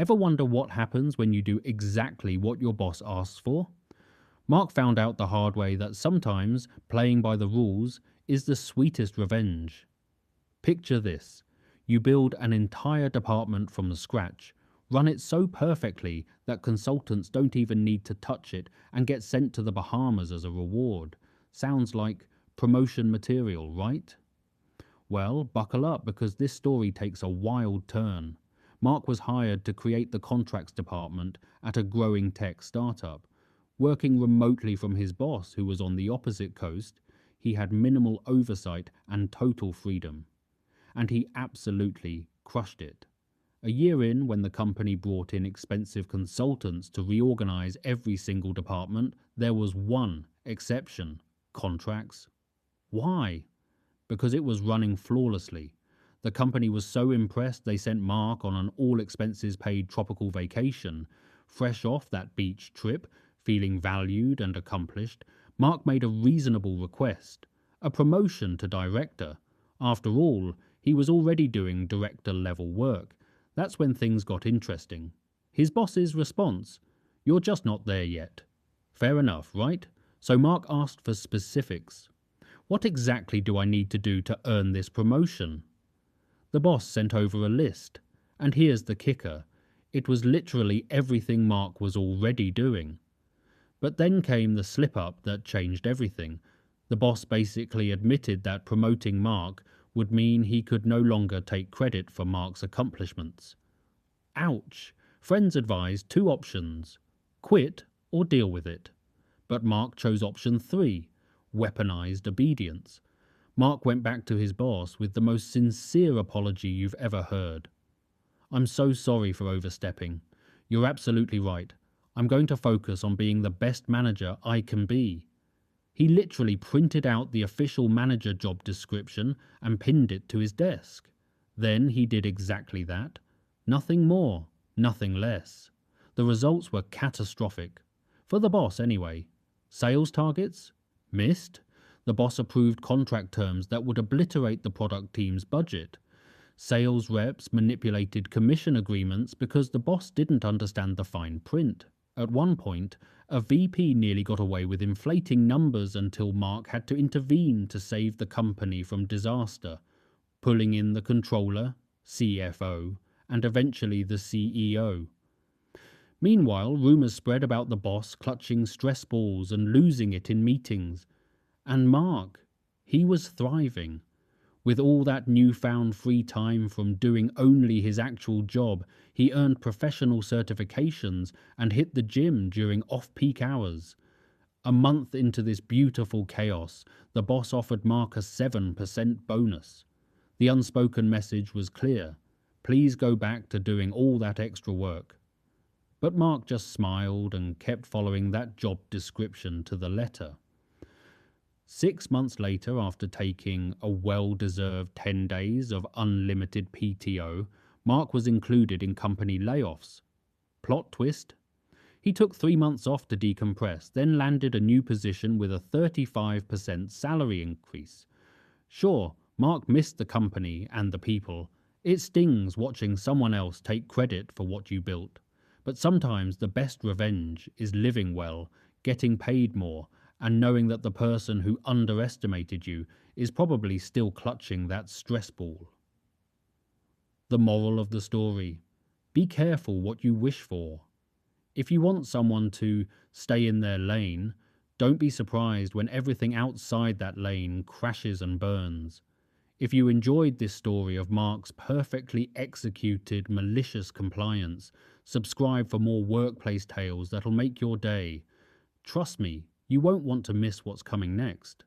Ever wonder what happens when you do exactly what your boss asks for? Mark found out the hard way that sometimes playing by the rules is the sweetest revenge. Picture this. You build an entire department from scratch, run it so perfectly that consultants don't even need to touch it and get sent to the Bahamas as a reward. Sounds like promotion material, right? Well, buckle up because this story takes a wild turn. Mark was hired to create the contracts department at a growing tech startup. Working remotely from his boss, who was on the opposite coast, he had minimal oversight and total freedom. And he absolutely crushed it. A year in, when the company brought in expensive consultants to reorganize every single department, there was one exception: contracts. Why? Because it was running flawlessly. The company was so impressed they sent Mark on an all-expenses-paid tropical vacation. Fresh off that beach trip, feeling valued and accomplished, Mark made a reasonable request: a promotion to director. After all, he was already doing director-level work. That's when things got interesting. His boss's response: "You're just not there yet." Fair enough, right? So Mark asked for specifics. What exactly do I need to do to earn this promotion? The boss sent over a list, and here's the kicker. It was literally everything Mark was already doing. But then came the slip-up that changed everything. The boss basically admitted that promoting Mark would mean he could no longer take credit for Mark's accomplishments. Ouch! Friends advised two options: quit or deal with it. But Mark chose option 3, weaponized obedience. Mark went back to his boss with the most sincere apology you've ever heard. "I'm so sorry for overstepping. You're absolutely right. I'm going to focus on being the best manager I can be." He literally printed out the official manager job description and pinned it to his desk. Then he did exactly that. Nothing more, nothing less. The results were catastrophic. For the boss, anyway. Sales targets? Missed. The boss approved contract terms that would obliterate the product team's budget. Sales reps manipulated commission agreements because the boss didn't understand the fine print. At one point, a VP nearly got away with inflating numbers until Mark had to intervene to save the company from disaster, pulling in the controller, CFO, and eventually the CEO. Meanwhile, rumors spread about the boss clutching stress balls and losing it in meetings. And Mark, he was thriving. With all that newfound free time from doing only his actual job, he earned professional certifications and hit the gym during off-peak hours. A month into this beautiful chaos, the boss offered Mark a 7% bonus. The unspoken message was clear: please go back to doing all that extra work. But Mark just smiled and kept following that job description to the letter. 6 months later, after taking a well-deserved 10 days of unlimited PTO, Mark was included in company layoffs. Plot twist? He took 3 months off to decompress, then landed a new position with a 35% salary increase. Sure, Mark missed the company and the people. It stings watching someone else take credit for what you built. But sometimes the best revenge is living well, getting paid more, and knowing that the person who underestimated you is probably still clutching that stress ball. The moral of the story: be careful what you wish for. If you want someone to stay in their lane, don't be surprised when everything outside that lane crashes and burns. If you enjoyed this story of Mark's perfectly executed malicious compliance, subscribe for more workplace tales that'll make your day. Trust me, you won't want to miss what's coming next.